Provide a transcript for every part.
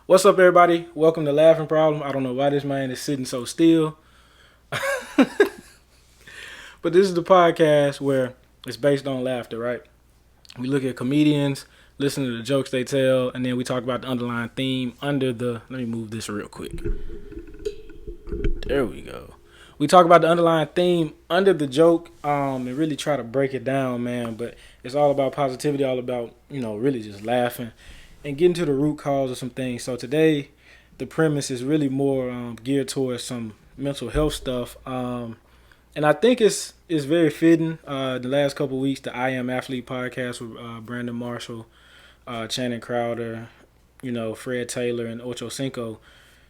What's up, everybody? Welcome to Laughing Problem. I don't know why this man is sitting so still. But this is the podcast where it's based on laughter, right? We look at comedians, listen to the jokes they tell, and then we talk about the underlying theme under the... Let me move this real quick. There we go. We talk about the underlying theme under the joke and really try to break it down, man. But it's all about positivity, all about, really just laughing and getting to the root cause of some things. So today, the premise is really more geared towards some mental health stuff. And I think it's very fitting. The last couple of weeks, the I Am Athlete podcast with Brandon Marshall, Channing Crowder, Fred Taylor, and Ocho Cinco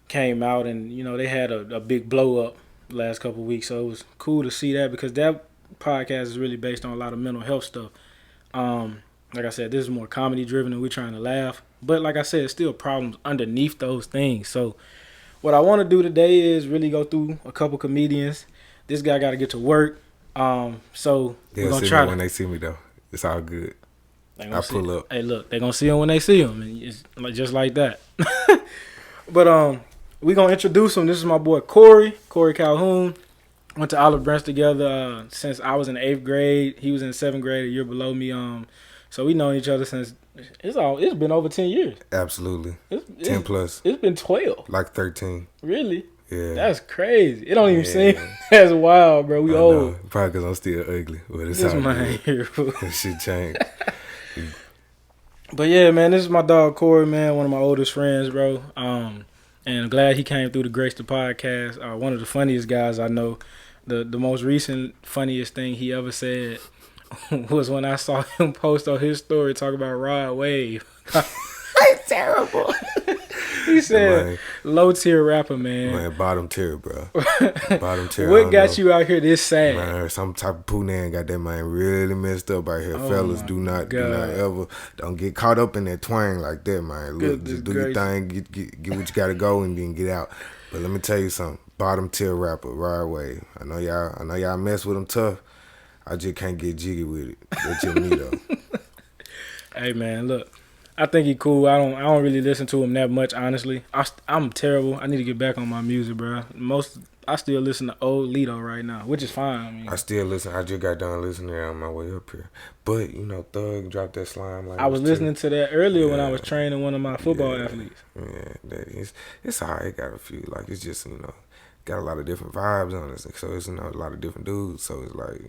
came out, and they had a big blow up last couple of weeks. So it was cool to see that because that podcast is really based on a lot of mental health stuff. Like I said, this is more comedy driven, and we're trying to laugh. But like I said, it's still problems underneath those things. So what I want to do today is really go through a couple comedians. This guy got to get to work. So they'll we're going to see try me when they see me, though. It's all good. I pull up. Hey, look, they're going to see him when they see him. And it's just like that. But we're going to introduce him. This is my boy Kory Calhoun. Went to Olive Branch together since I was in 8th grade. He was in 7th grade, a year below me. So we known each other since it's been over 10 years. Absolutely. 10 plus. It's been 12. Like 13. Really? Yeah. That's crazy. It don't even seem as wild, bro. We old. Know. Probably because I'm still ugly. But it's this all man here, bro. Shit changed. But yeah, man, this is my dog Kory, man, one of my oldest friends, bro. And I'm glad he came through to grace the podcast. One of the funniest guys I know. The most recent funniest thing he ever said was when I saw him post on his story talk about Rod Wave. It's terrible. He said, man, low tier rapper, man. Man, bottom tier, bro. Bottom tier. What got you out here this sad? Man, some type of poonan got that man really messed up out here. Fellas, do not ever, don't get caught up in that twang like that, man. Look, just do your thing, get what you gotta go, and then get out. But let me tell you something. Bottom tier rapper, Rod Wave. I know y'all mess with him tough. I just can't get jiggy with it. That's just me though. Hey man, look. I think he cool. I don't really listen to him that much, honestly. I'm terrible. I need to get back on my music, bro. I still listen to old Lito right now, which is fine. I still listen. I just got done listening on my way up here. But Thug dropped that slime. Like I was listening to that earlier when I was training one of my football athletes. Yeah, it's alright. It got a few. Like it's just got a lot of different vibes on it. So it's a lot of different dudes. So it's like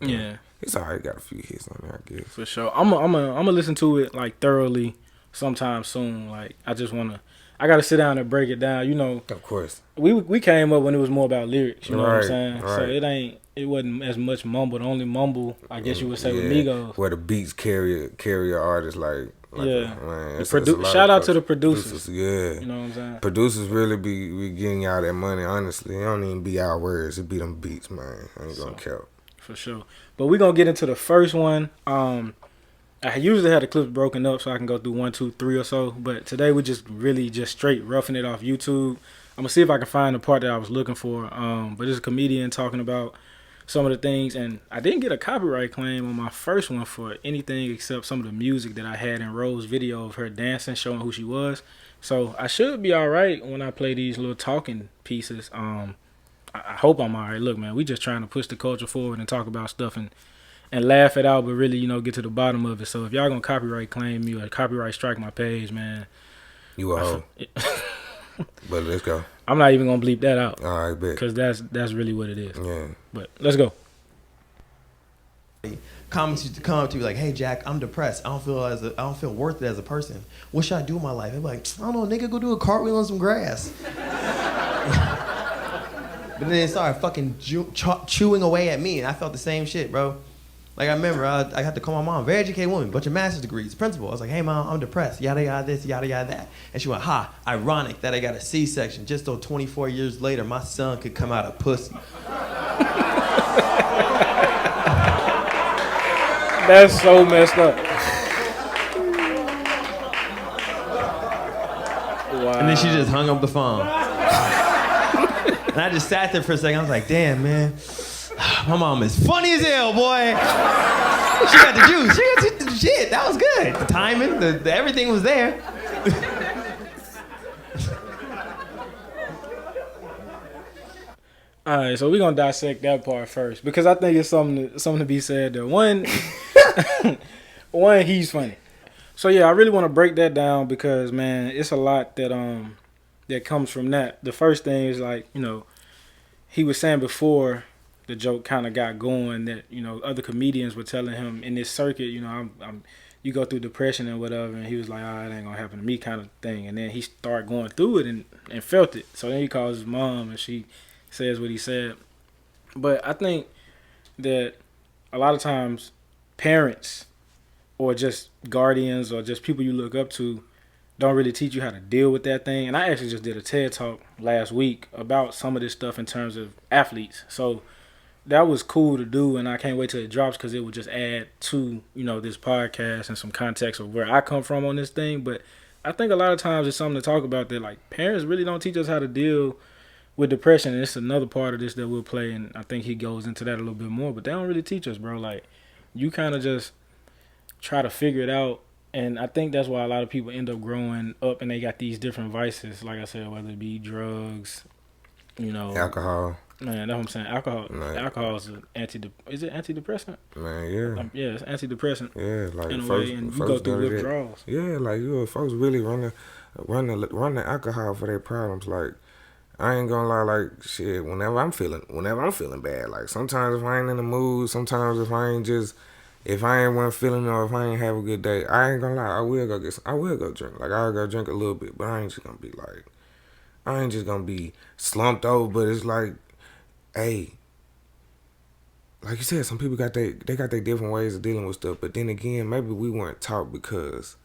yeah. It's alright. Got a few hits on there, I guess. For sure. I'm gonna listen to it like thoroughly sometime soon. Like I gotta sit down and break it down. Of course. We came up when it was more about lyrics. You know what I'm saying? Right. So it wasn't as much mumble. The only mumble, I guess you would say, with Migos. Where the beats carry an artist like yeah. Man, shout out to the producers. Yeah. You know what I'm saying? Producers really be getting y'all that money, honestly. It don't even be our words. It be them beats, man. I ain't gonna count. For sure. But we're going to get into the first one. I usually have the clips broken up so I can go through 1, 2, 3 or so. But today we just straight roughing it off YouTube. I'm going to see if I can find the part that I was looking for. But it's a comedian talking about some of the things. And I didn't get a copyright claim on my first one for anything except some of the music that I had in Rose's video of her dancing, showing who she was. So I should be all right when I play these little talking pieces. I hope I'm all right. Look, man, we just trying to push the culture forward and talk about stuff and laugh it out, but really, get to the bottom of it. So if y'all gonna copyright claim me or copyright strike my page, man, you a hoe. But let's go. I'm not even gonna bleep that out. All right, bet. Because that's really what it is. Yeah. But let's go. Come to be like, hey Jack, I'm depressed. I don't feel worth it as a person. What should I do in my life? I'm like, I don't know, nigga, go do a cartwheel on some grass. But then they started fucking chewing away at me, and I felt the same shit, bro. Like, I remember I had to call my mom, very educated woman, bunch of master's degrees, principal. I was like, hey, mom, I'm depressed, yada, yada, this, yada, yada, that. And she went, ironic that I got a C-section just so 24 years later my son could come out of pussy. That's so messed up. Wow. And then she just hung up the phone. And I just sat there for a second. I was like, damn, man. My mom is funny as hell, boy. She got the juice. She got the shit. That was good. The timing, the everything was there. All right, so we're gonna dissect that part first because I think it's something to be said there. One, one, he's funny. So yeah, I really want to break that down because man, it's a lot that comes from that. The first thing is like he was saying before the joke kind of got going that other comedians were telling him in this circuit, I'm you go through depression and whatever, and he was like, it ain't gonna happen to me kind of thing, and then he started going through it and felt it. So then he calls his mom and she says what he said. But I think that a lot of times parents or just guardians or just people you look up to don't really teach you how to deal with that thing. And I actually just did a TED talk last week about some of this stuff in terms of athletes. So that was cool to do, and I can't wait till it drops because it would just add to this podcast and some context of where I come from on this thing. But I think a lot of times it's something to talk about that like parents really don't teach us how to deal with depression, and it's another part of this that we'll play, and I think he goes into that a little bit more. But they don't really teach us, bro. Like you kind of just try to figure it out. And I think that's why a lot of people end up growing up and they got these different vices, like I said, whether it be drugs, alcohol. Man, that's what I'm saying. Alcohol, Like, alcohol is is it antidepressant? Man, yeah. Yeah, it's antidepressant. Yeah, like in a folks, way, and you folks go through do that. withdrawals. Yeah, like folks really run the alcohol for their problems. Like I ain't gonna lie, like shit. Whenever I'm feeling bad, like sometimes if I ain't in the mood, sometimes if I ain't one feeling or if I ain't have a good day, I ain't gonna lie, I will go drink. Like I'll go drink a little bit, but I ain't just gonna be slumped over. But it's like, hey, like you said, some people got their different ways of dealing with stuff. But then again, maybe we weren't taught because,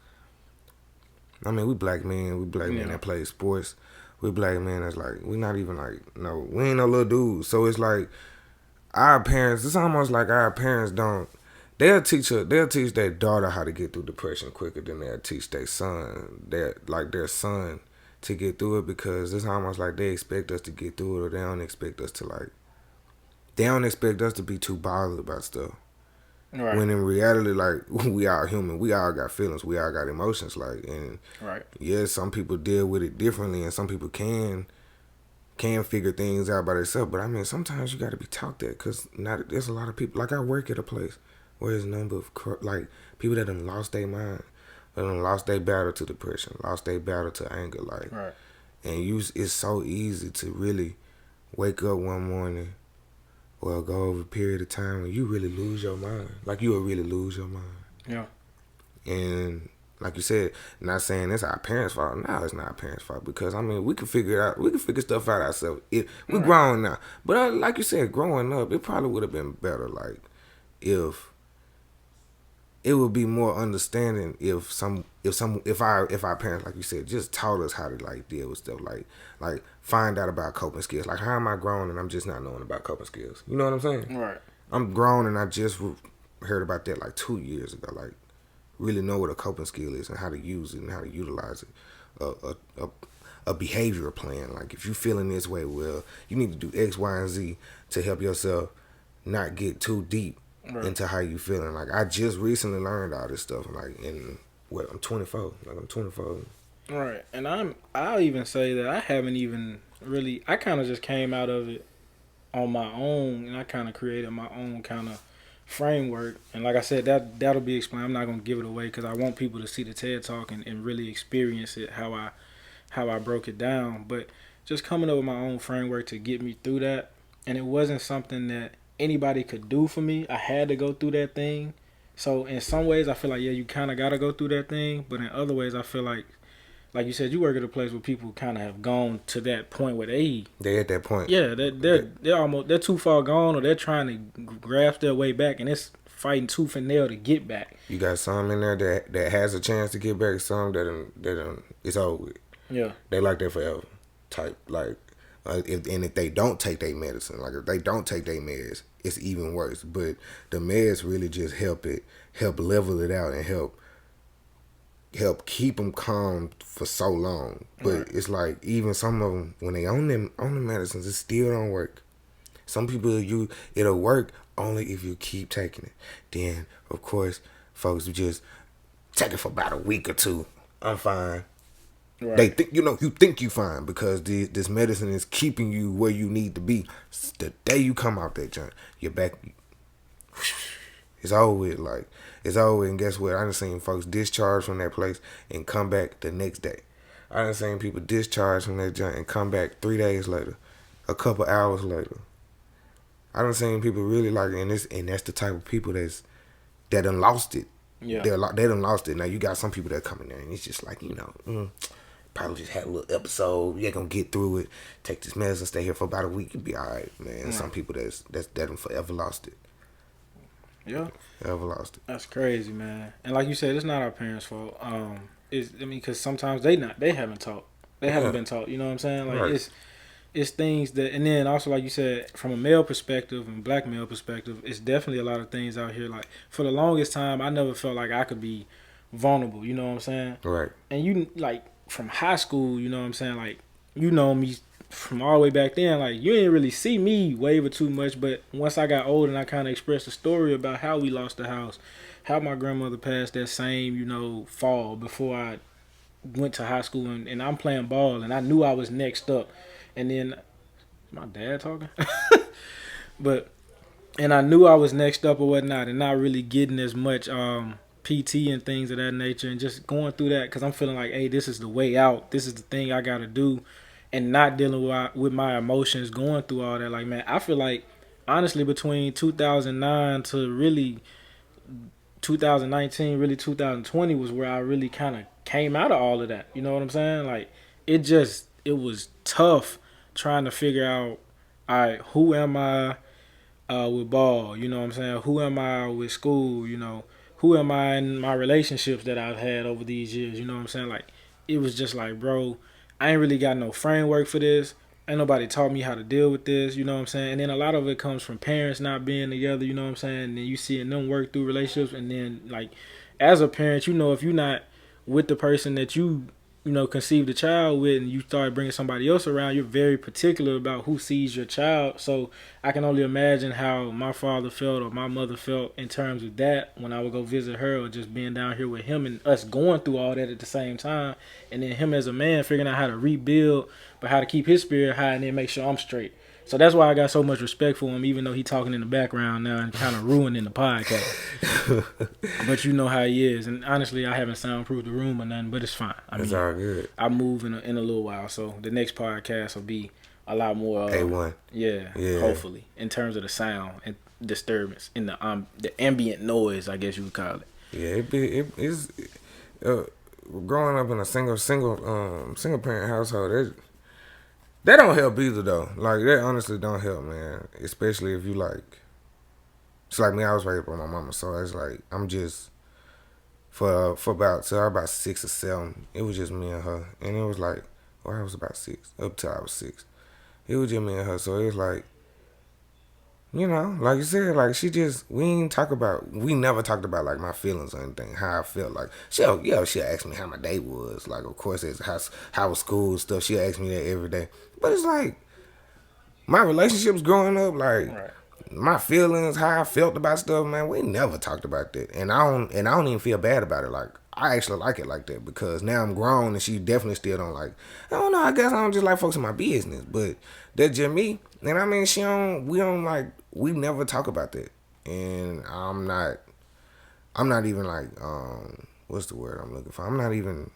I mean, we black men that play sports. We black men that's like, we not even like, no, we ain't no little dudes. So it's like, our parents, it's almost like our parents don't, they'll teach their daughter how to get through depression quicker than they'll teach their son, their son to get through it, because it's almost like they expect us to get through it, or they don't expect us to be too bothered about stuff. Right. When in reality, like, we are human. We all got feelings. We all got emotions. Like, and right. yes, some people deal with it differently, and some people can figure things out by themselves. But I mean, sometimes you got to be taught that, because there's a lot of people. Like, I work at a place where there's a number of like people that done lost their mind, that done lost their battle to depression, lost their battle to anger. Like, right. And it's so easy to really wake up one morning, or go over a period of time when you really lose your mind. Like, you will really lose your mind. Yeah. And like you said, not saying it's our parents' fault. No, it's not our parents' fault, because I mean, we can figure it out. We can figure stuff out ourselves. We're grown now, but like you said, growing up, it probably would have been better. Like, if it would be more understanding if our parents, like you said, just taught us how to like deal with stuff, like find out about coping skills. Like, how am I grown and I'm just not knowing about coping skills? You know what I'm saying? Right. I'm grown and I just heard about that like 2 years ago. Like, really know what a coping skill is and how to use it and how to utilize it. A behavior plan. Like, if you feeling this way, well, you need to do X, Y, and Z to help yourself not get too deep into how you feeling. Like, I just recently learned all this stuff. Like, I'm 24. Like, I'm 24. Right. And I'll even say that I haven't even really, I kind of just came out of it on my own, and I kind of created my own kind of framework. And like I said, that'll be explained. I'm not going to give it away because I want people to see the TED Talk and really experience it, how I broke it down. But just coming up with my own framework to get me through that. And it wasn't something that anybody could do for me. I had to go through that thing. So in some ways I feel like, yeah, you kind of got to go through that thing. But in other ways I feel like you said, you work at a place where people kind of have gone to that point where they at that point. Yeah, they're too far gone, or they're trying to grasp their way back, and it's fighting tooth and nail to get back. You got some in there that has a chance to get back, some that it's over with. Yeah. They like that forever type. Like, if they don't take their medicine, like if they don't take their meds, it's even worse. But the meds really just help level it out and help keep them calm for so long. But it's like, even some of them, when they on the medicines, it still don't work. Some people, it'll work only if you keep taking it. Then, of course, folks will just take it for about a week or two. I'm fine. Right. They think you think you fine because this medicine is keeping you where you need to be. The day you come out that joint, you're back. It's over with. Like it's over with. And guess what? I done seen folks discharge from that place and come back the next day. I done seen people discharge from that joint and come back 3 days later, a couple hours later. I done seen people really like, and that's the type of people that done lost it. Yeah. They done lost it. Now you got some people that come in there and it's just like, probably just had a little episode. You're gonna get through it. Take this medicine, stay here for about a week, you'll be all right, man. And some people that done forever lost it. Yeah. Forever lost it. That's crazy, man. And like you said, it's not our parents' fault. Because sometimes they haven't taught. They haven't been taught. You know what I'm saying? Like right. It's things that, and then also like you said, from a male perspective and black male perspective, it's definitely a lot of things out here. Like for the longest time, I never felt like I could be vulnerable. You know what I'm saying? Right. And you like from high school, you know what I'm saying? Like you know me from all the way back then. Like you didn't really see me waver too much, but once I got older and I kind of expressed a story about how we lost the house, how my grandmother passed that same fall before I went to high school, and I'm playing ball and I knew I was next up. And then, my dad talking? And I knew I was next up or whatnot and not really getting as much PT and things of that nature and just going through that because I'm feeling like, hey, this is the way out. This is the thing I got to do and not dealing with my emotions going through all that. Like, man, I feel like, honestly, between 2009 to really 2019, really 2020 was where I really kind of came out of all of that. You know what I'm saying? Like, it was tough trying to figure out, all right, who am I with ball? You know what I'm saying? Who am I with school? Who am I in my relationships that I've had over these years? You know what I'm saying? Like, it was just like, bro, I ain't really got no framework for this. Ain't nobody taught me how to deal with this, you know what I'm saying? And then a lot of it comes from parents not being together, you know what I'm saying? And then you seeing them work through relationships. And then, like, as a parent, if you're not with the person that you conceive the child with and you start bringing somebody else around, you're very particular about who sees your child. So I can only imagine how my father felt or my mother felt in terms of that when I would go visit her or just being down here with him and us going through all that at the same time. And then him as a man figuring out how to rebuild, but how to keep his spirit high and then make sure I'm straight. So that's why I got so much respect for him, even though he talking in the background now and kind of ruining the podcast. But you know how he is. And honestly, I haven't soundproofed the room or nothing, but it's fine. It's all good. I move in a little while, so the next podcast will be a lot more A1. Yeah, hopefully, in terms of the sound and disturbance in the ambient noise, I guess you would call it. Yeah, it's growing up in a single parent household. That don't help either though. Like that honestly don't help, man. Especially if you like. It's like me. I was raised by my mama, so it's like I'm just for about 6 or 7. It was just me and her, and it was like, I was about 6 up till I was 6. It was just me and her, so it was like, like you said, like we never talked about like my feelings or anything, how I felt. Like she'll ask me how my day was. Like of course it's how was school and stuff. She'll ask me that every day. But it's like my relationships growing up, like my feelings, how I felt about stuff, man, we never talked about that. And I don't even feel bad about it. Like I actually like it like that because now I'm grown and she definitely still don't like. I don't know, I guess I don't just like folks in my business, but that's just me. And I mean we never talk about that. And I'm not even like what's the word I'm looking for? I'm not even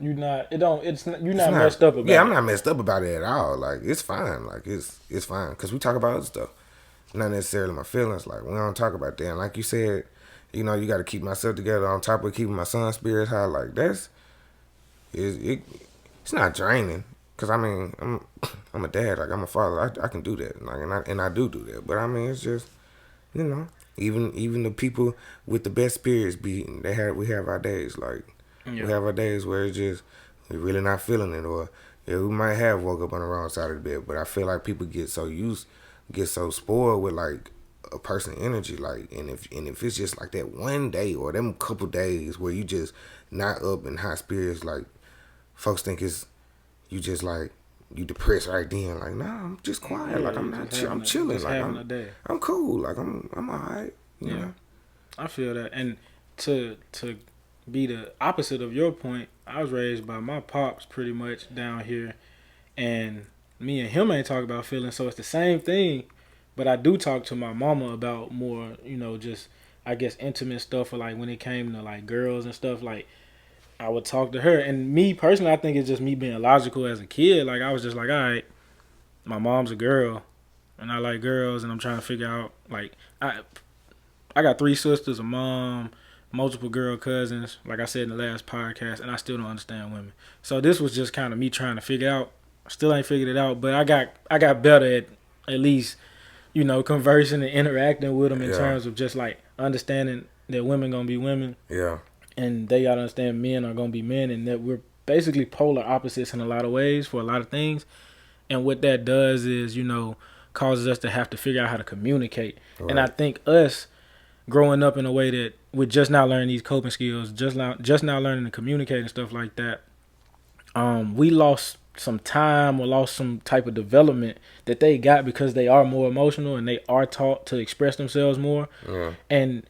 You're not messed up about it. Yeah, I'm not messed up about it at all. Like it's fine. Like it's fine because we talk about other stuff, not necessarily my feelings. Like we don't talk about that. And like you said, you got to keep myself together on top of keeping my son's spirits high. Like it's not draining because I mean I'm a dad. Like I'm a father. I can do that. Like and I do that. But I mean it's just even the people with the best spirits we have our days like. Yeah. We have our days where it's just we're really not feeling it, or we might have woke up on the wrong side of the bed. But I feel like people get so spoiled with like a person energy, like, and if it's just like that one day or them couple days where you just not up in high spirits, like folks think it's you just like you depressed right then. Like nah, I'm just quiet. Like I'm not. I'm chilling. Like I'm cool. Like I'm alright. You know? I feel that, and to be the opposite of your point, I was raised by my pops pretty much down here, and me and him ain't talk about feelings, so it's the same thing. But I do talk to my mama about more, just I guess intimate stuff, or like when it came to like girls and stuff. Like I would talk to her, and me personally, I think it's just me being logical as a kid. Like I was just like, all right, my mom's a girl, and I like girls, and I'm trying to figure out like I got 3 sisters, a mom, multiple girl cousins, like I said in the last podcast, and I still don't understand women. So this was just kind of me trying to figure out. Still ain't figured it out, but I got better at least, conversing and interacting with them in terms of just like understanding that women gonna be women. Yeah. And they gotta understand men are gonna be men, and that we're basically polar opposites in a lot of ways for a lot of things. And what that does is, causes us to have to figure out how to communicate. Right. And I think us growing up in a way that we're just now learning these coping skills, just now learning to communicate and stuff like that, we lost some time or lost some type of development that they got because they are more emotional and they are taught to express themselves more. Yeah. And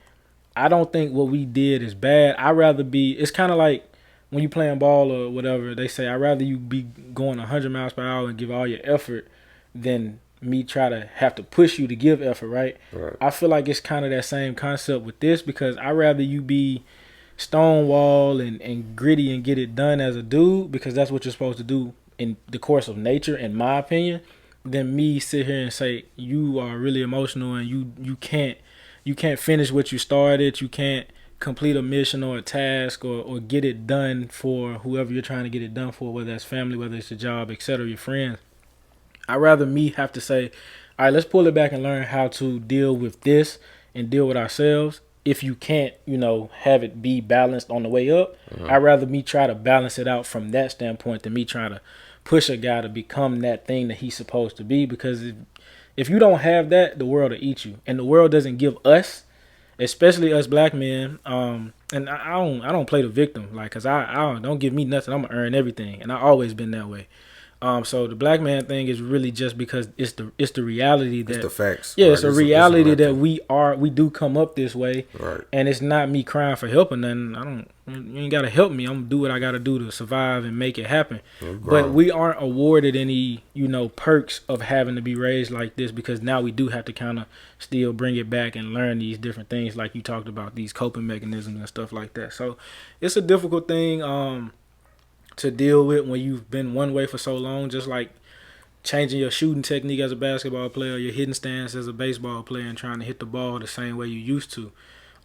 I don't think what we did is bad. I'd rather be, it's kind of like when you playing ball or whatever, they say, I'd rather you be going 100 miles per hour and give all your effort than me try to have to push you to give effort, right? I feel like it's kind of that same concept with this, because I'd rather you be stonewall and gritty and get it done as a dude, because that's what you're supposed to do in the course of nature, in my opinion, than me sit here and say you are really emotional and you can't finish what you started, you can't complete a mission or a task or get it done for whoever you're trying to get it done for, whether that's family, whether it's a job, etc., your friends. I'd rather me have to say, all right, let's pull it back and learn how to deal with this and deal with ourselves. If you can't, have it be balanced on the way up, I'd rather me try to balance it out from that standpoint than me trying to push a guy to become that thing that he's supposed to be. Because if you don't have that, the world will eat you. And the world doesn't give us, especially us black men, and I don't play the victim, like, because I don't give me nothing. I'm going to earn everything. And I always been that way. So the black man thing is really just because it's the reality that it's the facts. Yeah, right? It's a reality that we do come up this way, right? And it's not me crying for help or nothing. You ain't gotta help me. I'm gonna do what I gotta do to survive and make it happen. But we aren't awarded any perks of having to be raised like this, because now we do have to kind of still bring it back and learn these different things, like you talked about, these coping mechanisms and stuff like that. So it's a difficult thing to deal with when you've been one way for so long, just like changing your shooting technique as a basketball player, your hitting stance as a baseball player, and trying to hit the ball the same way you used to.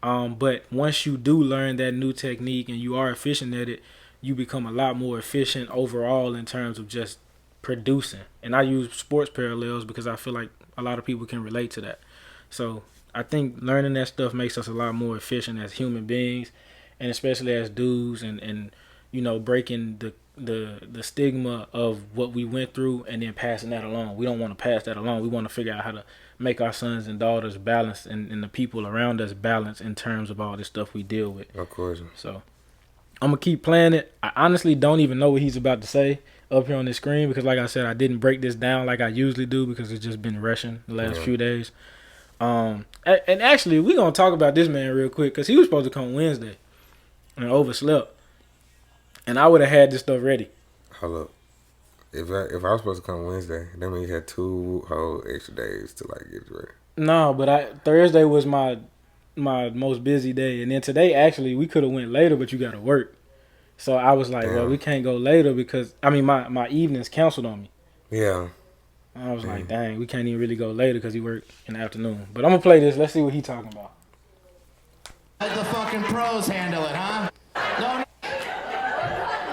But once you do learn that new technique and you are efficient at it, you become a lot more efficient overall in terms of just producing. And I use sports parallels because I feel like a lot of people can relate to that. So I think learning that stuff makes us a lot more efficient as human beings, and especially as dudes, and breaking the stigma of what we went through and then passing that along. We don't want to pass that along. We want to figure out how to make our sons and daughters balance, and the people around us balance in terms of all this stuff we deal with. Of course. So I'm going to keep playing it. I honestly don't even know what he's about to say up here on the screen, because like I said, I didn't break this down like I usually do, because it's just been rushing the last few days. And actually, we're going to talk about this man real quick, because he was supposed to come Wednesday and overslept. And I would have had this stuff ready. Hold up. If I was supposed to come Wednesday, that means you had 2 whole extra days to like get ready. No, but Thursday was my most busy day, and then today actually we could have went later, but you got to work. So I was like, well, we can't go later because my evenings canceled on me. Yeah. I was like, dang, we can't even really go later because he worked in the afternoon. But I'm gonna play this. Let's see what he talking about. Let the fucking pros handle it, huh? No.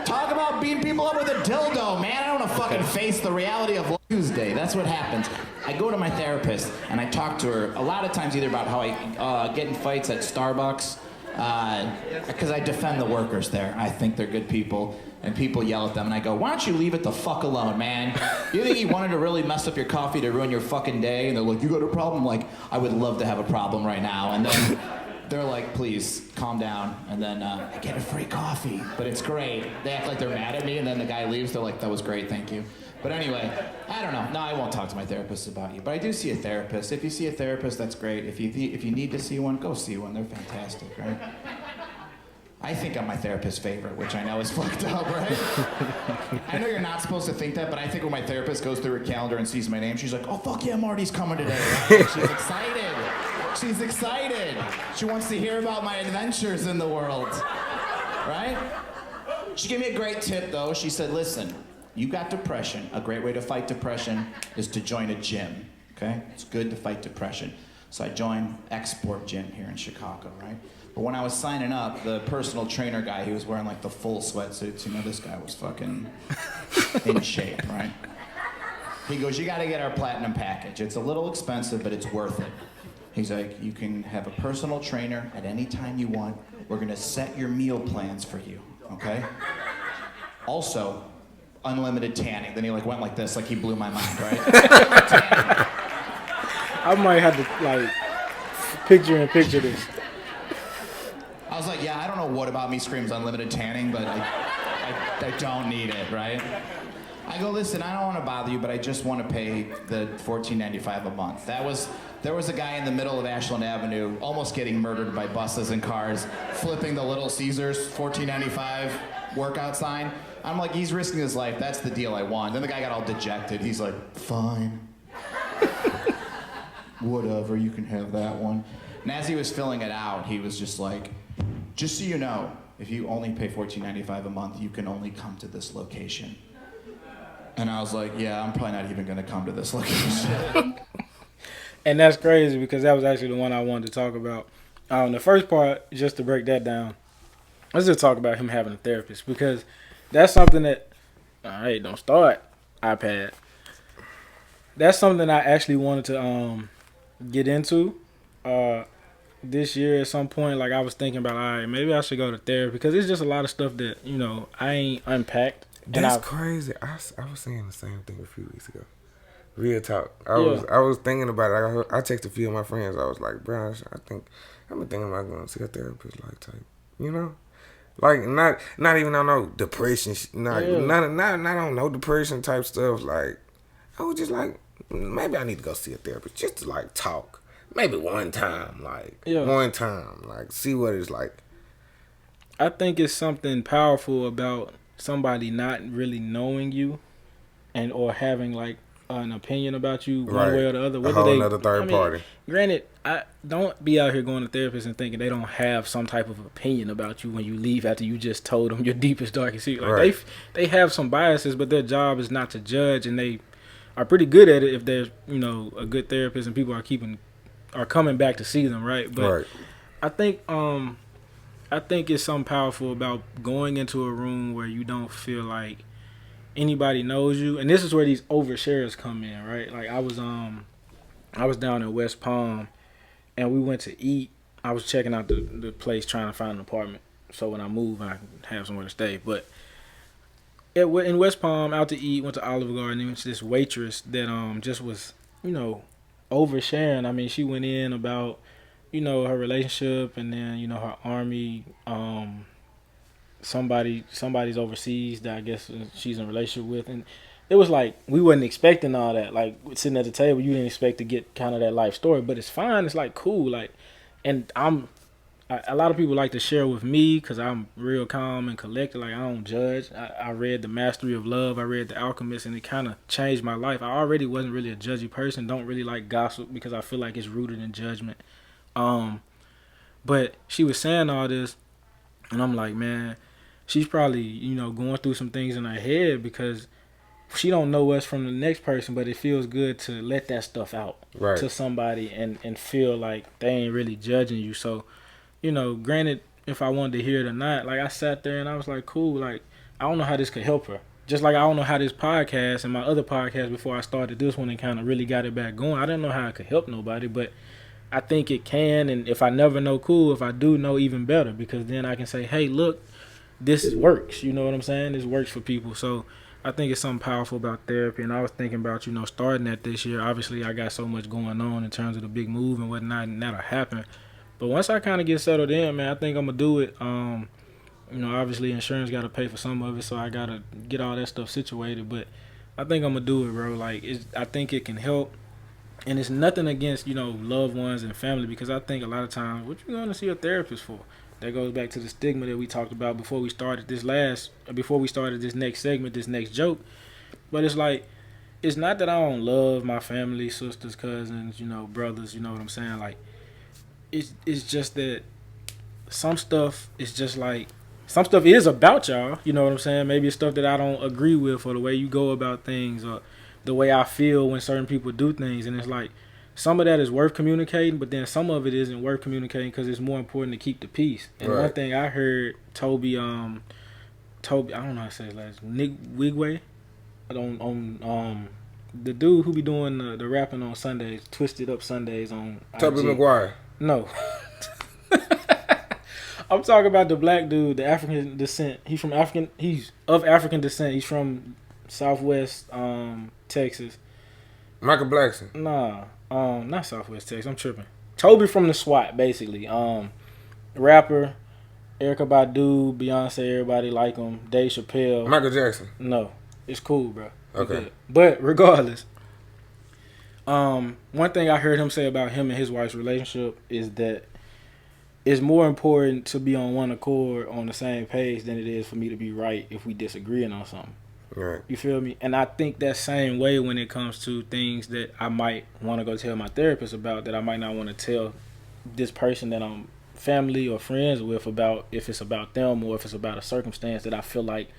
Talk about beating people up with a dildo, man. I don't want to fucking face the reality of Tuesday. That's what happens. I go to my therapist and I talk to her a lot of times either about how I get in fights at Starbucks, because I defend the workers there. I think they're good people, and people yell at them, and I go, why don't you leave it the fuck alone, man? You think he wanted to really mess up your coffee to ruin your fucking day? And they're like, you got a problem? Like, I would love to have a problem right now. And then they're like, please, calm down. And then I get a free coffee, but it's great. They act like they're mad at me, and then the guy leaves. They're like, that was great, thank you. But anyway, I don't know. No, I won't talk to my therapist about you. But I do see a therapist. If you see a therapist, that's great. If you need to see one, go see one. They're fantastic, right? I think I'm my therapist's favorite, which I know is fucked up, right? I know you're not supposed to think that, but I think when my therapist goes through her calendar and sees my name, she's like, oh, fuck yeah, Marty's coming today. Right? She's excited. She's excited. She wants to hear about my adventures in the world, right? She gave me a great tip, though. She said, listen, you got depression. A great way to fight depression is to join a gym, okay? It's good to fight depression. So I joined Export Gym here in Chicago, right? But when I was signing up, the personal trainer guy, he was wearing like the full sweatsuits. You know, this guy was fucking in shape, right? He goes, you gotta get our platinum package. It's a little expensive, but it's worth it. He's like, you can have a personal trainer at any time you want. We're gonna set your meal plans for you, okay? Also, unlimited tanning. Then he like went like this, like he blew my mind, right? I might have to like picture this. I was like, yeah, I don't know what about me screams unlimited tanning, but I don't need it, right? I go, listen, I don't want to bother you, but I just want to pay the $14.95 a month. There was a guy in the middle of Ashland Avenue almost getting murdered by buses and cars, flipping the Little Caesars $14.95 workout sign. I'm like, he's risking his life. That's the deal I want. Then the guy got all dejected. He's like, fine. Whatever, you can have that one. And as he was filling it out, he was just like, just so you know, if you only pay $14.95 a month, you can only come to this location. And I was like, yeah, I'm probably not even going to come to this location. And that's crazy because that was actually the one I wanted to talk about. The first part, just to break that down, let's just talk about him having a therapist because that's something that, hey, don't start, iPad. That's something I actually wanted to get into this year at some point. Like I was thinking about, all right, maybe I should go to therapy because it's just a lot of stuff that, you know, I ain't unpacked. That's crazy. I was saying the same thing a few weeks ago. Real talk. I was thinking about it. I texted a few of my friends. I was like, bro, I've been thinking about going to see a therapist, like type, you know, like not even on no depression, not on no depression type stuff. Like I was just like, maybe I need to go see a therapist just to like talk, maybe one time, like see what it's like. I think it's something powerful about somebody not really knowing you and or having like an opinion about you one way or the other. A whole another third party. Granted, I don't be out here going to therapists and thinking they don't have some type of opinion about you when you leave after you just told them your deepest, darkest secret. Like they have some biases, but their job is not to judge, and they are pretty good at it if they're, you know, a good therapist and people are coming back to see them, right? But I think it's something powerful about going into a room where you don't feel like anybody knows you, and this is where these overshares come in, right? Like I was down in West Palm, and we went to eat. I was checking out the place, trying to find an apartment, so when I move, I can have somewhere to stay. But in West Palm, out to eat, went to Olive Garden, and it's this waitress that just was, you know, oversharing. I mean, she went in about, you know, her relationship, and then, you know, her army. Somebody's overseas that I guess she's in a relationship with, and it was like we wasn't expecting all that. Like sitting at the table, you didn't expect to get kind of that life story, but it's fine. It's like cool. Like, and a lot of people like to share with me because I'm real calm and collected. Like I don't judge. I read The Mastery of Love. I read The Alchemist, and it kind of changed my life. I already wasn't really a judgy person. Don't really like gossip because I feel like it's rooted in judgment. But she was saying all this, and I'm like, man, she's probably, you know, going through some things in her head because she don't know us from the next person, but it feels good to let that stuff out to somebody and feel like they ain't really judging you. So, you know, granted, if I wanted to hear it or not, like I sat there and I was like, cool, like I don't know how this could help her. Just like I don't know how this podcast and my other podcast before I started this one and kind of really got it back going, I didn't know how it could help nobody, but I think it can. And if I never know, cool. If I do know, even better, because then I can say, hey, look, this works. You know what I'm saying? This works for people. So I think it's something powerful about therapy. And I was thinking about, you know, starting that this year. Obviously, I got so much going on in terms of the big move and whatnot, and that'll happen. But once I kind of get settled in, man, I think I'm going to do it. You know, obviously, insurance got to pay for some of it, so I got to get all that stuff situated. But I think I'm going to do it, bro. Like, I think it can help. And it's nothing against, you know, loved ones and family, because I think a lot of times, what you going to see a therapist for? that goes back to the stigma that we talked about before we started this next segment, this next joke. But it's like, it's not that I don't love my family, sisters, cousins, brothers, you know what I'm saying? Like, it's just that some stuff is just like, some stuff is about y'all, you know what I'm saying? Maybe it's stuff that I don't agree with, or the way you go about things, or the way I feel when certain people do things. And it's like, some of that is worth communicating, but then some of it isn't worth communicating because it's more important to keep the peace. And one thing I heard Toby, I don't know how to say his last name, Nick Wigway, on the dude who be doing the rapping on Sundays, Twisted Up Sundays on Toby IG. McGuire. No. I'm talking about the black dude, the African descent. He's of African descent. He's from Southwest Texas. Michael Blackson. Nah. Not Southwest Texas. I'm tripping. Toby from the SWAT, basically. Rapper, Erykah Badu, Beyonce, everybody like him. Dave Chappelle. Michael Jackson. No, it's cool, bro. Okay. But regardless, one thing I heard him say about him and his wife's relationship is that it's more important to be on one accord, on the same page, than it is for me to be right if we disagreeing on something. Right. You feel me? And I think that same way when it comes to things that I might want to go tell my therapist about, that I might not want to tell this person that I'm family or friends with about, if it's about them or if it's about a circumstance that I feel like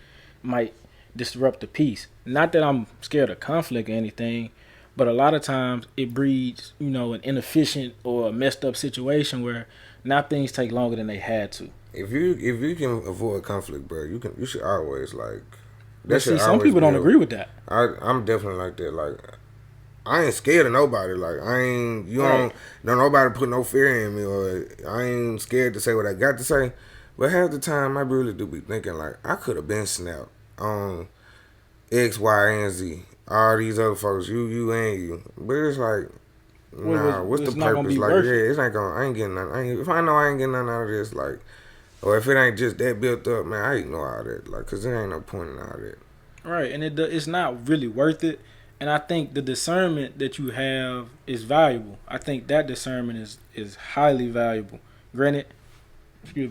might disrupt the peace. Not that I'm scared of conflict or anything, but a lot of times it breeds, an inefficient or a messed up situation where now things take longer than they had to. If you can avoid conflict, bro, you should always like. But see, some people don't agree with that. I'm definitely like that. Like, I ain't scared of nobody. Like, don't nobody put no fear in me, or I ain't scared to say what I got to say. But half the time, I really do be thinking, like, I could have been snapped on X, Y, and Z. All these other folks, you and you. But it's like, what's the purpose? Like, it's not gonna, I ain't getting nothing. If I know I ain't getting nothing out of this, like, or if it ain't just that built up, man, I ignore all that. Like, cause there ain't no point in all that. Right, and it's not really worth it. And I think the discernment that you have is valuable. I think that discernment is highly valuable. Granted, excuse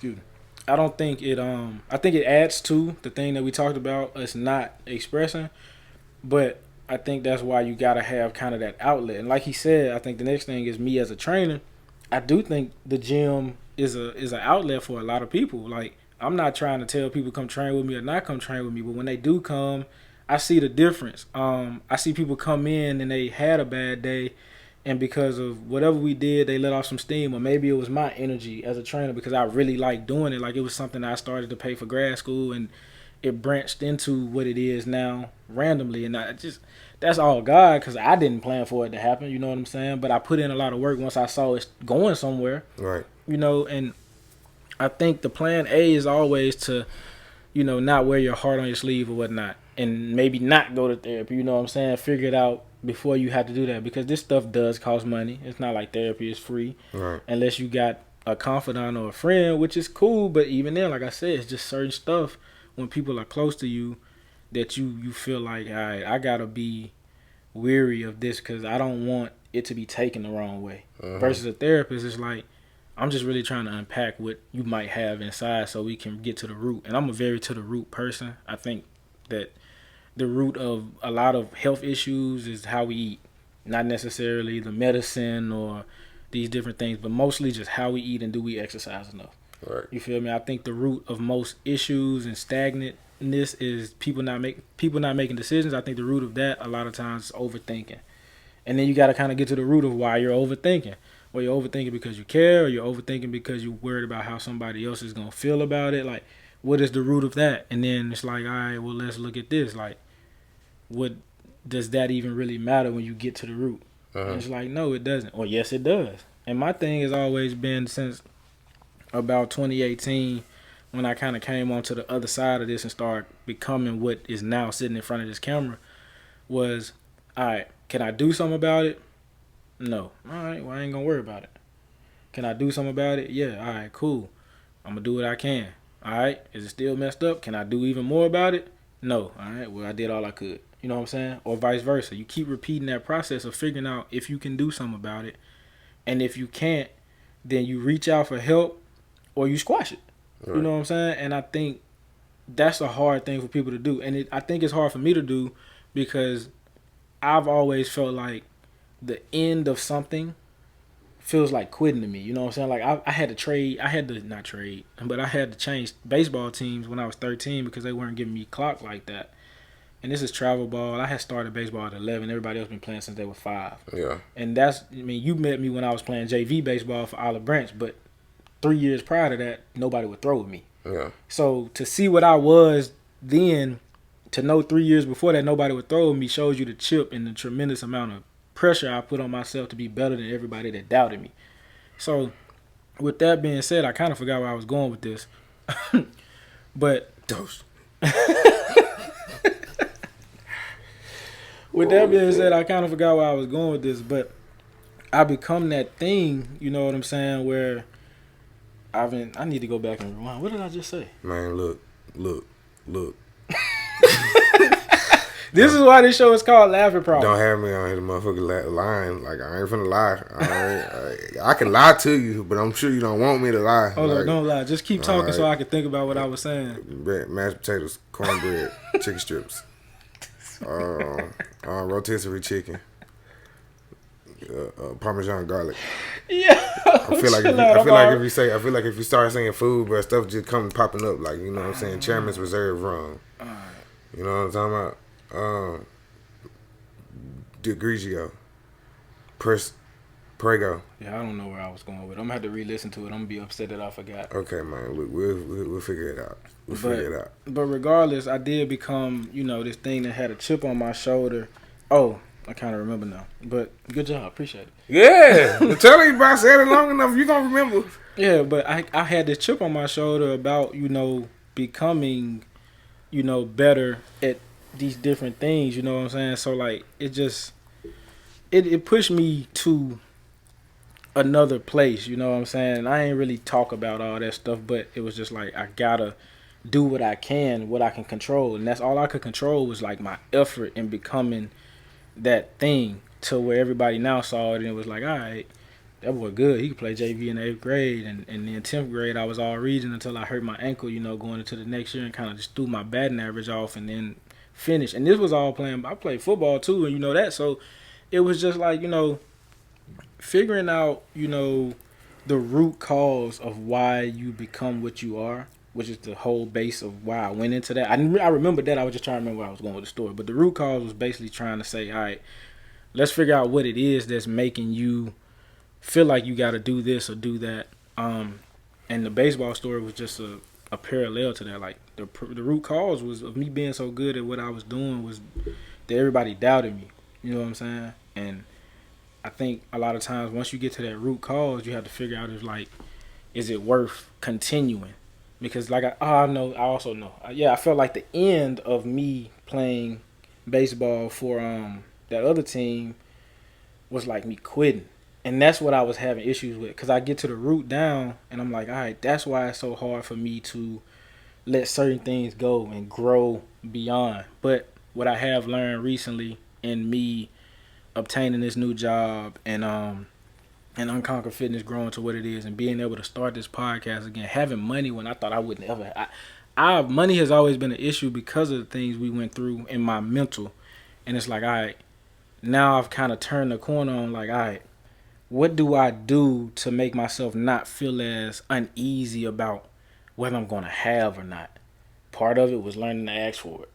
me. I don't think it I think it adds to the thing that we talked about, us not expressing. But I think that's why you gotta have kind of that outlet. And like he said, I think the next thing is me as a trainer. I do think the gym is an outlet for a lot of people. Like, I'm not trying to tell people come train with me or not come train with me, but when they do come, I see the difference. I see people come in and they had a bad day, and because of whatever we did, they let off some steam, or maybe it was my energy as a trainer because I really like doing it. Like, it was something I started to pay for grad school, and it branched into what it is now randomly. And that's all God, because I didn't plan for it to happen, you know what I'm saying? But I put in a lot of work once I saw it going somewhere. Right. And I think the plan A is always to, not wear your heart on your sleeve or whatnot, and maybe not go to therapy, you know what I'm saying? Figure it out before you have to do that, because this stuff does cost money. It's not like therapy is free, right, unless you got a confidant or a friend, which is cool. But even then, like I said, it's just certain stuff when people are close to you that you feel like, all right, I gotta be weary of this because I don't want it to be taken the wrong way. Versus a therapist, it's like, I'm just really trying to unpack what you might have inside so we can get to the root. And I'm a very to the root person. I think that the root of a lot of health issues is how we eat. Not necessarily the medicine or these different things, but mostly just how we eat and do we exercise enough. Right. You feel me? I think the root of most issues and stagnantness is people not making decisions. I think the root of that a lot of times is overthinking. And then you got to kind of get to the root of why you're overthinking. Well, you're overthinking because you care, or you're overthinking because you're worried about how somebody else is going to feel about it. Like, what is the root of that? And then it's like, all right, well, let's look at this. Like, what does that even really matter when you get to the root? And it's like, no, it doesn't. Or yes, it does. And my thing has always been since about 2018, when I kind of came onto the other side of this and started becoming what is now sitting in front of this camera, was, all right, can I do something about it? No. All right, well, I ain't going to worry about it. Can I do something about it? Yeah, all right, cool. I'm going to do what I can. All right, is it still messed up? Can I do even more about it? No. All right, well, I did all I could. You know what I'm saying? Or vice versa. You keep repeating that process of figuring out if you can do something about it. And if you can't, then you reach out for help or you squash it. Right. You know what I'm saying? And I think that's a hard thing for people to do. And I think it's hard for me to do because I've always felt like the end of something feels like quitting to me. You know what I'm saying? Like I had to change baseball teams when I was 13 because they weren't giving me clock like that. And this is travel ball. I had started baseball at 11. Everybody else been playing since they were 5. Yeah. And you met me when I was playing JV baseball for Olive Branch, but 3 years prior to that, nobody would throw with me. Yeah. So to see what I was then, to know 3 years before that nobody would throw with me shows you the chip and the tremendous amount of pressure I put on myself to be better than everybody that doubted me. So with that being said, I kind of forgot where I was going with this. But with that being said, I kind of forgot where I was going with this, but I become that thing, you know what I'm saying, where I need to go back and rewind. What did I just say? Man, look. This is why this show is called Laughing Problem. Don't have me on here, the motherfucker lying. Like, I ain't finna lie. I can lie to you, but I'm sure you don't want me to lie. Hold on, don't lie. Just keep talking so I can think about what I was saying. Mashed potatoes, cornbread, chicken strips, rotisserie chicken, Parmesan garlic. Yeah. I feel like if you start saying food, bro, stuff just come popping up. Like, you know what I'm saying? Chairman's Reserve rum. You know what I'm talking about? DeGrigio. Prego. Yeah, I don't know where I was going with it. I'm gonna have to re-listen to it. I'm gonna be upset that I forgot. Okay, man. We'll figure it out. Figure it out. But regardless, I did become, this thing that had a chip on my shoulder. Oh, I kind of remember now. But good job. Appreciate it. Yeah. I'm telling you, bro. I said it long enough. You gonna remember. Yeah, but I had this chip on my shoulder about, becoming, better at these different things. You know what I'm saying? So, like, it just, it pushed me to another place. You know what I'm saying? I ain't really talk about all that stuff, but it was just like, I gotta do what I can control. And that's all I could control was, like, my effort in becoming that thing to where everybody now saw it and it was like, all right, that boy good. He could play JV in the 8th grade. And then 10th grade, I was all region until I hurt my ankle, going into the next year and kind of just threw my batting average off and then finished. And this was all playing. I played football too, and that. So it was just like, figuring out, the root cause of why you become what you are, which is the whole base of why I went into that. I remember that. I was just trying to remember where I was going with the story. But the root cause was basically trying to say, all right, let's figure out what it is that's making you feel like you got to do this or do that. And the baseball story was just a parallel to that. Like, the root cause was of me being so good at what I was doing was that everybody doubted me. You know what I'm saying? And I think a lot of times once you get to that root cause, you have to figure out is it worth continuing? Because I also know. I felt like the end of me playing baseball for that other team was like me quitting. And that's what I was having issues with. Because I get to the root down and I'm like, all right, that's why it's so hard for me to let certain things go and grow beyond. But what I have learned recently in me obtaining this new job and Unconquered Fitness growing to what it is and being able to start this podcast again, having money when I thought I wouldn't ever. Money has always been an issue because of the things we went through in my mental. And it's like, all right, now I've kind of turned the corner on like, all right, what do I do to make myself not feel as uneasy about whether I'm going to have or not? Part of it was learning to ask for it.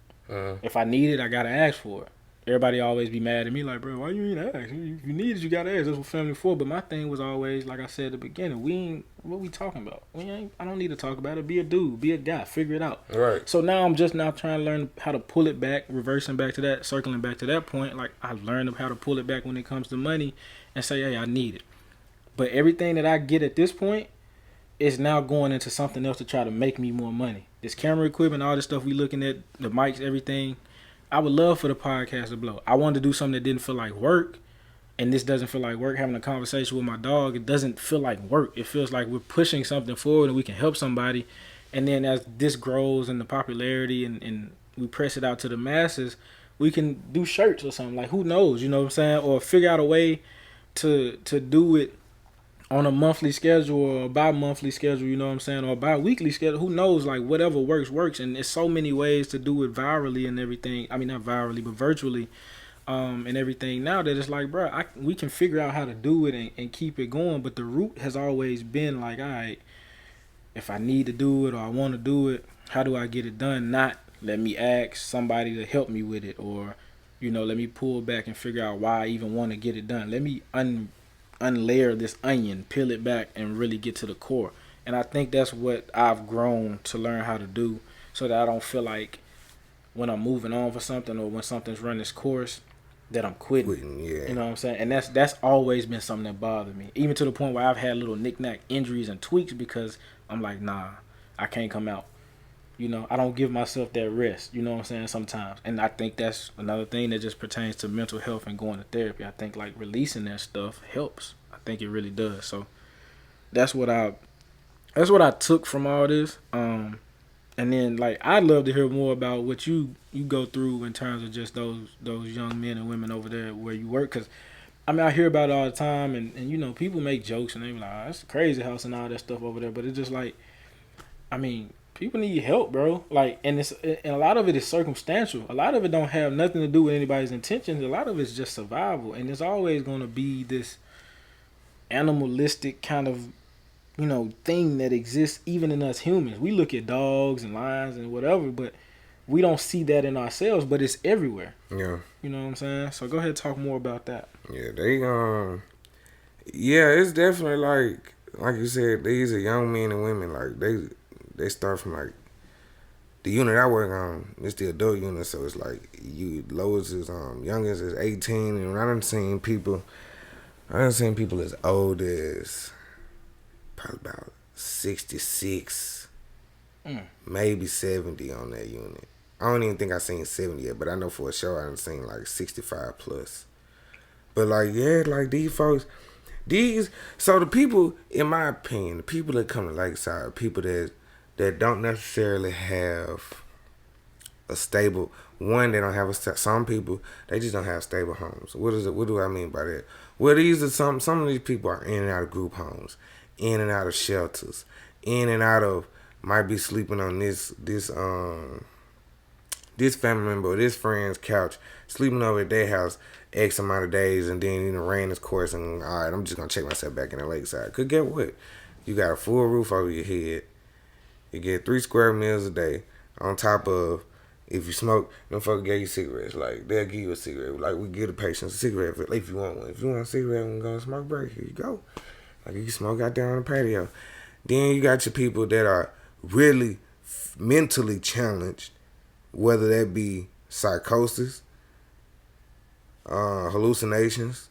If I need it, I got to ask for it. Everybody always be mad at me like, bro, why you ain't ask? If you need it, you got to ask. That's what family for. But my thing was always, like I said at the beginning, what we talking about? I don't need to talk about it. Be a dude. Be a guy. Figure it out. Right. So now I'm just now trying to learn how to pull it back, reversing back to that, circling back to that point. Like, I learned how to pull it back when it comes to money and say, hey, I need it. But everything that I get at this point is now going into something else to try to make me more money. This camera equipment, all this stuff we looking at, the mics, everything. I would love for the podcast to blow. I wanted to do something that didn't feel like work, and this doesn't feel like work. Having a conversation with my dog, it doesn't feel like work. It feels like we're pushing something forward and we can help somebody. And then as this grows in the popularity and we press it out to the masses, we can do shirts or something. Like, who knows, you know what I'm saying? Or figure out a way to do it on a monthly schedule or a bi-monthly schedule, you know what I'm saying, or a bi-weekly schedule, who knows, like whatever works. And there's so many ways to do it virally and everything. I mean, not virally, but virtually, and everything now that it's like, bro, we can figure out how to do it and keep it going. But the root has always been like, all right, if I need to do it or I want to do it, how do I get it done? Not let me ask somebody to help me with it, or, you know, let me pull back and figure out why I even want to get it done. Let me unlayer this onion, peel it back, and really get to the core. And I think that's what I've grown to learn how to do, so that I don't feel like when I'm moving on for something or when something's run its course that I'm quitting. Yeah. You know what I'm saying? And that's always been something that bothered me, even to the point where I've had little knick-knack injuries and tweaks because I'm like, nah, I can't come out. You know, I don't give myself that rest, you know what I'm saying, sometimes. And I think that's another thing that just pertains to mental health and going to therapy. I think, like, releasing that stuff helps. I think it really does. So that's what I took from all this. And then, like, I'd love to hear more about what you go through in terms of just those young men and women over there where you work. Because, I mean, I hear about it all the time. And you know, people make jokes and they be like, oh, it's a crazy house and all that stuff over there. But it's just like, I mean, people need help, bro. Like, and a lot of it is circumstantial. A lot of it don't have nothing to do with anybody's intentions. A lot of it's just survival, and it's always going to be this animalistic kind of, you know, thing that exists even in us humans. We look at dogs and lions and whatever, but we don't see that in ourselves. But it's everywhere. Yeah. You know what I'm saying? So go ahead and talk more about that. Yeah, yeah, it's definitely like you said, these are young men and women. Like they start from like the unit I work on. It's the adult unit, so it's like you lowest is youngest is 18, and I done seen people as old as probably about 66, maybe 70 on that unit. I don't even think I seen 70 yet, but I know for sure I done seen like 65 plus. But like, yeah, like these folks, so the people, in my opinion, the people that come to Lakeside are people that don't necessarily have a stable, they don't have some people, they just don't have stable homes. What do I mean by that? Well, these are some of these people are in and out of group homes, in and out of shelters, in and out of, might be sleeping on this family member or this friend's couch, sleeping over at their house X amount of days, and then, you know, ran its course, and all right, I'm just gonna check myself back in the Lakeside. Cause get what? You got a full roof over your head. You get 3 square meals a day. On top of, if you smoke, them folks give you cigarettes. Like, they'll give you a cigarette. Like, we give the patients a cigarette if you want one. If you want a cigarette, we're going to smoke break. Here you go. Like, you can smoke out there on the patio. Then you got your people that are really mentally challenged, whether that be psychosis, hallucinations,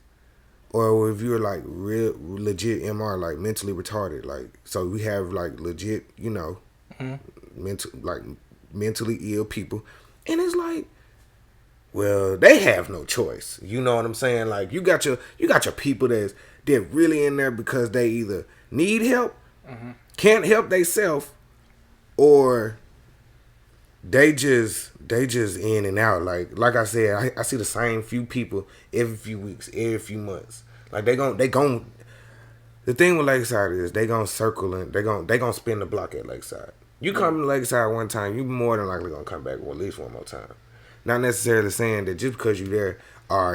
or if you're like real legit MR, like mentally retarded. Like, so we have like legit, you know, mentally ill people, and it's like, well, they have no choice. You know what I'm saying? Like, you got your people they're really in there because they either need help, can't help themselves, or they just in and out. Like I said, I see the same few people every few weeks, every few months. Like they gon' the thing with Lakeside is they gonna circle and they gonna spin the block at Lakeside. You come to Lakeside one time, you more than likely gonna come back at least one more time. Not necessarily saying that just because you there,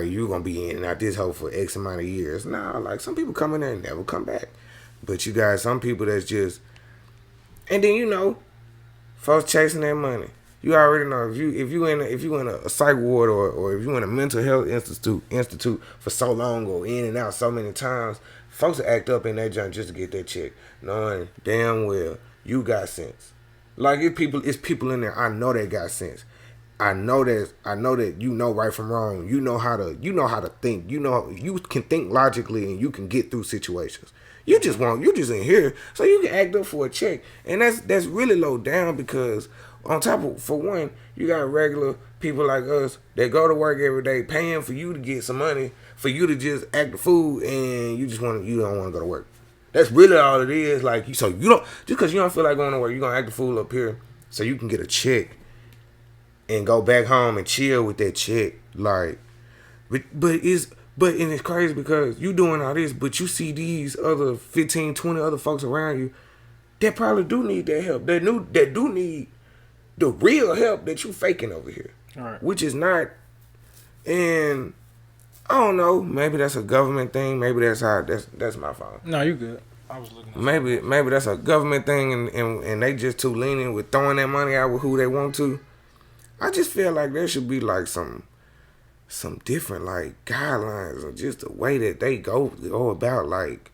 you gonna be in and out this hole for X amount of years. Nah, like some people come in there and never come back. But you got some people that's just, and then, you know, folks chasing that money. You already know if you in a psych ward or if you in a mental health institute for so long or in and out so many times, folks will act up in that junk just to get that check, knowing damn well you got sense. Like, it's people in there. I know they got sense. I know that you know right from wrong. You know how to think. You know you can think logically and you can get through situations. You just in here so you can act up for a check, and that's really low down because on top of, for one, you got regular people like us that go to work every day paying for you to get some money for you to just act the fool, and you don't want to go to work. That's really all it is. Like, so you don't, just because you don't feel like going to work, you're gonna act the fool up here so you can get a check and go back home and chill with that check. Like, but and it's crazy because you doing all this, but you see these other 15, 20 other folks around you that probably do need that help. That do need the real help that you faking over here. All right. Which is not. And I don't know. Maybe that's a government thing. Maybe that's my fault. No, you good. I was looking. Maybe that's a government thing, and they just too lenient with throwing that money out with who they want to. I just feel like there should be like some different like guidelines or just the way that they go about like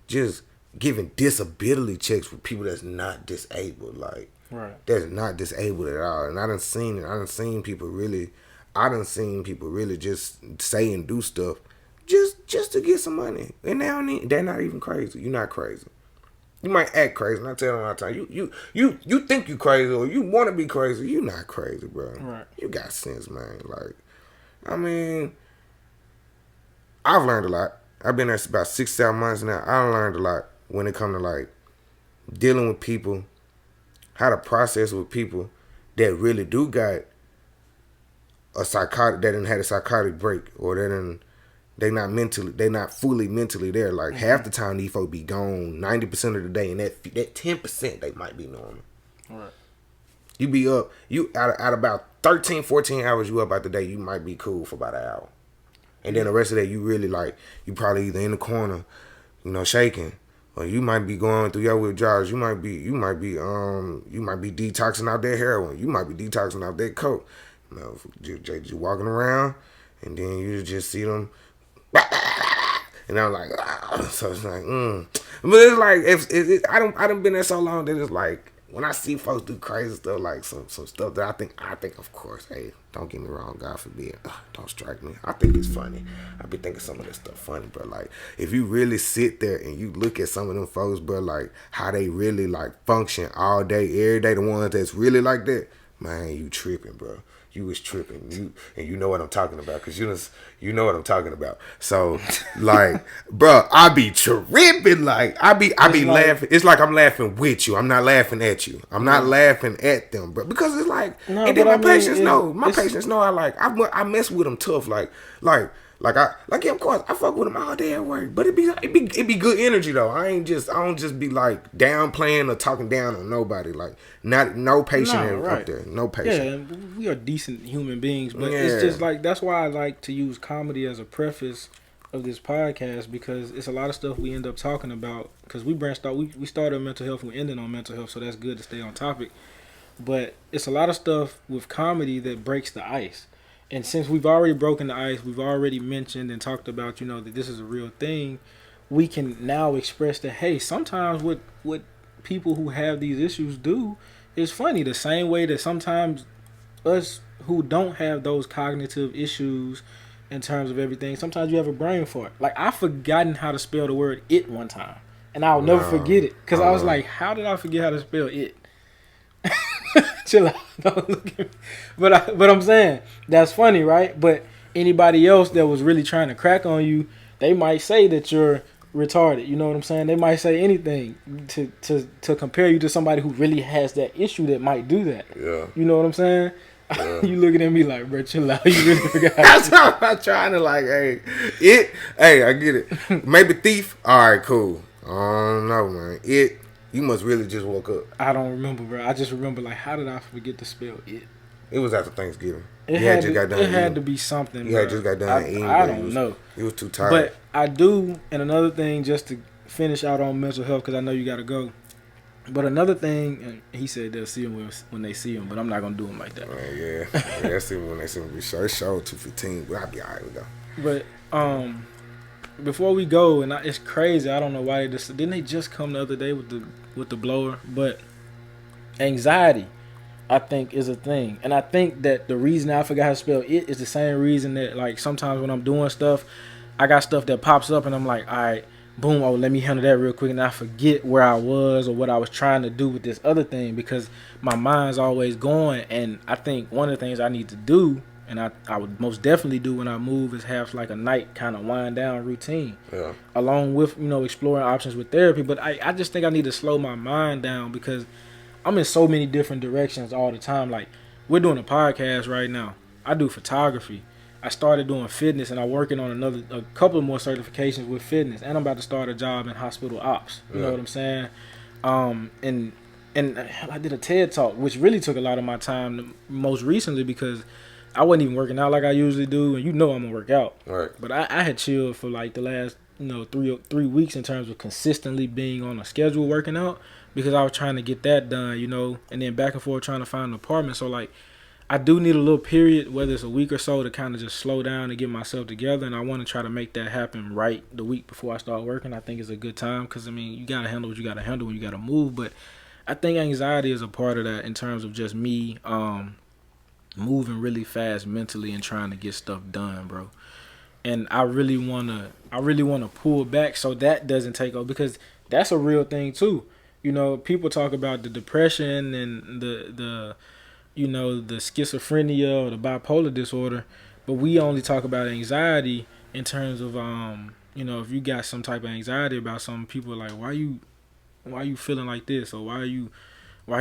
just giving disability checks for people that's not disabled, like right. That's not disabled at all. And I done seen people really just say and do stuff just to get some money. And they're not even crazy. You're not crazy. You might act crazy, and I tell them all the time, you think you crazy or you want to be crazy. You're not crazy, bro. Right. You got sense, man. Like, I mean, I've learned a lot. I've been there about 6-7 months now. I learned a lot when it comes to like dealing with people, how to process with people that really do got a psychotic, that done had a psychotic break, or they not fully mentally there. Like half the time these folks be gone 90% of the day, and that 10% they might be normal. All right. You be up, you out about 13, 14 hours you up out the day, you might be cool for about an hour. And then the rest of the day you really like, you probably either in the corner, shaking, or you might be going through your withdrawals. You might be detoxing out that heroin. You might be detoxing out that coke. You walking around, and then you just see them, and I'm like, so it's like, but it's like I don't been there so long that it's like when I see folks do crazy stuff, like some stuff that I think of course, hey, don't get me wrong, God forbid, don't strike me. I think it's funny. I be thinking some of this stuff funny, bro. Like if you really sit there and you look at some of them folks, bro, like how they really like function all day, every day, the ones that's really like that, man, you tripping, bro. You was tripping. You know what I'm talking about, because you know what I'm talking about. So like, bro, I be tripping. Like I be laughing. It's like I'm laughing with you. I'm not laughing at you. I'm not laughing at them, bro, because it's like, no, and then my patients know. My patients know I mess with them tough. Yeah, of course I fuck with them all day at work, but it be good energy though. I don't just be like downplaying or talking down on nobody. Like no patient up there, no patient. Yeah, we are decent human beings, but it's just like that's why I like to use comedy as a preface of this podcast, because it's a lot of stuff we end up talking about because we branched out. We started on mental health and we ended on mental health, so that's good to stay on topic. But it's a lot of stuff with comedy that breaks the ice. And since we've already broken the ice, we've already mentioned and talked about, that this is a real thing, we can now express that, hey, sometimes what people who have these issues do is funny. The same way that sometimes us who don't have those cognitive issues in terms of everything, sometimes you have a brain fart. Like, I've forgotten how to spell the word it one time. And I'll never forget it. Because I was like, how did I forget how to spell it? Chill out. Don't look at me. But I'm saying that's funny, right? But anybody else that was really trying to crack on you, they might say that you're retarded. You know what I'm saying? They might say anything to compare you to somebody who really has that issue that might do that. Yeah. You know what I'm saying? Yeah. You looking at me like, bro, chill out. You really forgot. I'm trying to like, hey, I get it. Maybe thief. All right, cool. I don't know, man. You must really just woke up. I don't remember, bro. I just remember, like, how did I forget to spell it? It was after Thanksgiving. It had to be something, You had just got done eating. I don't know. You was too tired. But I do, and another thing, just to finish out on mental health, because I know you got to go. But another thing, and he said they'll see him when they see him, but I'm not going to do him like that. Yeah, see him when they see him. It's show 2:15, but I'll be all right, we go. But, before we go, and it's crazy, I don't know why didn't they just come the other day with the blower? But anxiety, I think, is a thing, and I think that the reason I forgot how to spell it is the same reason that, like, sometimes when I'm doing stuff, I got stuff that pops up and I'm like, all right, boom, let me handle that real quick, and I forget where I was or what I was trying to do with this other thing because my mind's always going. And I think one of the things I need to do, and I would most definitely do when I move, is have like a night kind of wind down routine. Yeah. Along with, exploring options with therapy. But I just think I need to slow my mind down because I'm in so many different directions all the time. Like, we're doing a podcast right now. I do photography. I started doing fitness, and I'm working on a couple more certifications with fitness, and I'm about to start a job in hospital ops. You know what I'm saying? And I did a TED talk, which really took a lot of my time most recently because I wasn't even working out like I usually do, and I'm gonna work out. Right. But I had chilled for like the last 3 weeks in terms of consistently being on a schedule working out because I was trying to get that done, and then back and forth trying to find an apartment. So like I do need a little period, whether it's a week or so, to kind of just slow down and get myself together, and I want to try to make that happen right the week before I start working. I think it's a good time because you gotta handle what you gotta handle when you gotta move, but I think anxiety is a part of that in terms of just me moving really fast mentally and trying to get stuff done, bro. And I really wanna pull back so that doesn't take over because that's a real thing too. People talk about the depression and the schizophrenia or the bipolar disorder, but we only talk about anxiety in terms of if you got some type of anxiety about something, people are like, why are you feeling like this, or why are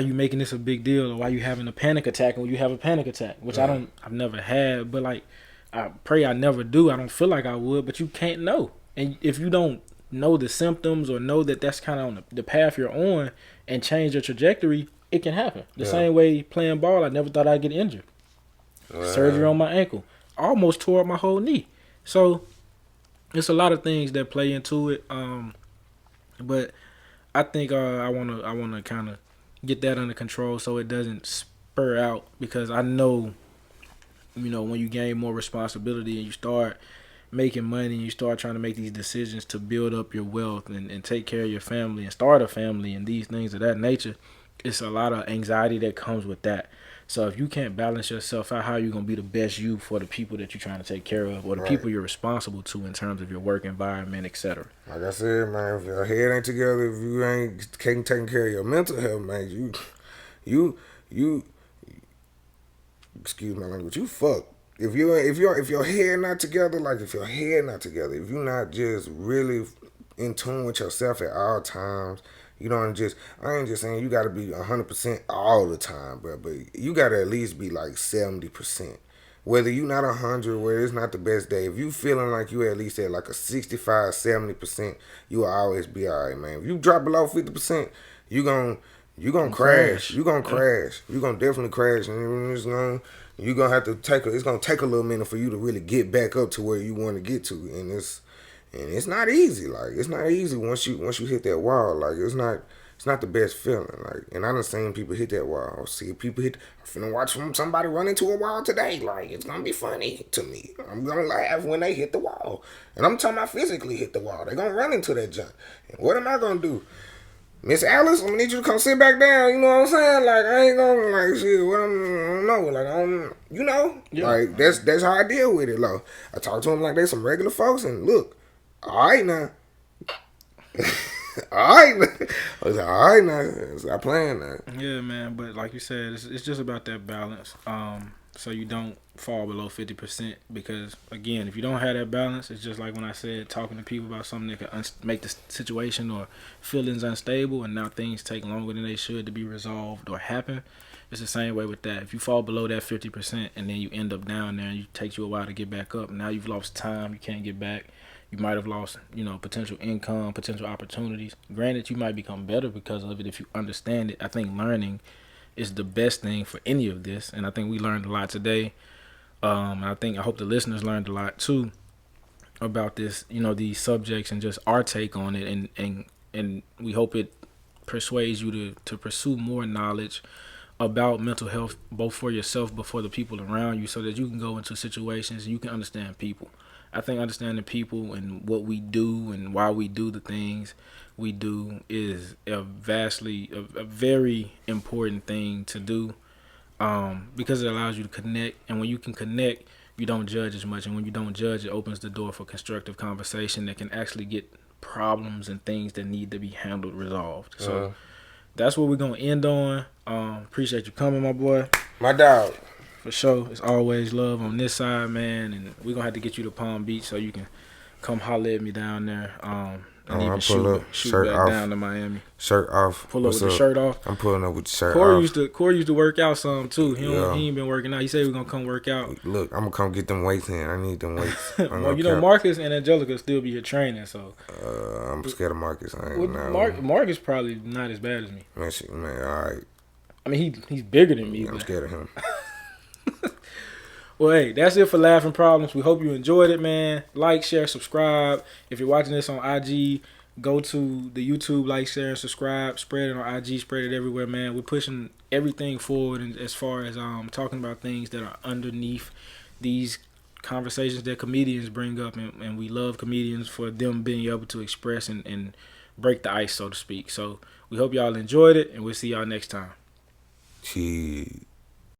you making this a big deal, or why are you having a panic attack when you have a panic attack, which I've never had, but like I pray I never do. I don't feel like I would, but you can't know. And if you don't know the symptoms or know that that's kind of on the path you're on and change your trajectory, it can happen. The same way playing ball, I never thought I'd get injured. Surgery on my ankle. Almost tore up my whole knee. So it's a lot of things that play into it. But I think I wanna kind of get that under control so it doesn't spur out, because I know, when you gain more responsibility and you start making money and you start trying to make these decisions to build up your wealth and take care of your family and start a family and these things of that nature, it's a lot of anxiety that comes with that. So if you can't balance yourself out, how are you going to be the best you for the people that you're trying to take care of, or the people you're responsible to in terms of your work environment, etc.? Like I said, man, if your head ain't together, if you ain't taking care of your mental health, man, you excuse my language, you fuck. If your head not together, if you're not just really in tune with yourself at all times, I ain't just saying you gotta be 100% all the time, bro, but you gotta at least be like 70%. Whether you not 100, whether it's not the best day, if you feeling like you at least at like a 65, 70%, you will always be all right, man. If you drop below 50%, you gonna crash. You gonna crash. You gonna definitely crash, and you're gonna have to it's gonna take a little minute for you to really get back up to where you want to get to, and it's not easy. Like, it's not easy once you hit that wall. Like, it's not the best feeling. Like, and I done seen people hit that wall. See people I'm finna watch somebody run into a wall today. Like, it's gonna be funny to me. I'm gonna laugh when they hit the wall, and I'm talking about physically hit the wall. They gonna run into that junk. And what am I gonna do? Miss Alice, I'm gonna need you to come sit back down. You know what I'm saying? Like, I ain't gonna, like, shit, I don't know. Like, like, that's how I deal with it, though. I talk to them like they some regular folks, and look, all right now. I was like, all right now. Stop playing now. Yeah, man, but like you said, it's just about that balance. So you don't fall below 50%, because again, if you don't have that balance, it's just like when I said, talking to people about something that could make the situation or feelings unstable, and now things take longer than they should to be resolved or happen. It's the same way with that. If you fall below that 50% and then you end up down there and it takes you a while to get back up, now you've lost time, you can't get back. You might have lost, potential income, potential opportunities. Granted, you might become better because of it if you understand it. I think learning is the best thing for any of this, and I think we learned a lot today. I hope the listeners learned a lot too about this, these subjects, and just our take on it, and we hope it persuades you to pursue more knowledge about mental health, both for yourself but for the people around you, so that you can go into situations and you can understand people. I think understanding people and what we do and why we do the things we do is a very important thing to do, because it allows you to connect. And when you can connect, you don't judge as much. And when you don't judge, it opens the door for constructive conversation that can actually get problems and things that need to be handled resolved. So that's what we're going to end on. Appreciate you coming, my boy. My dog. For sure. It's always love on this side, man. And we're going to have to get you to Palm Beach so you can come holler at me down there. and even shoot back down to Miami. Shirt off. Pull up with the shirt off. I'm pulling up with the shirt off. Corey used to work out some too. He ain't been working out. He said he was gonna come work out. Look, I'm gonna come get them weights in. I need them weights. Well, you know, Marcus and Angelica still be here training, so. I'm scared of Marcus. I ain't Marcus probably not as bad as me. Man, all right. I mean, he's bigger than me. I'm scared of him. Well, hey, that's it for Laughing Problems. We hope you enjoyed it, man. Like, share, subscribe. If you're watching this on IG, go to the YouTube, like, share, and subscribe. Spread it on IG, spread it everywhere, man. We're pushing everything forward as far as talking about things that are underneath these conversations that comedians bring up, and we love comedians for them being able to express and break the ice, so to speak. So we hope y'all enjoyed it, and we'll see y'all next time. Cheese.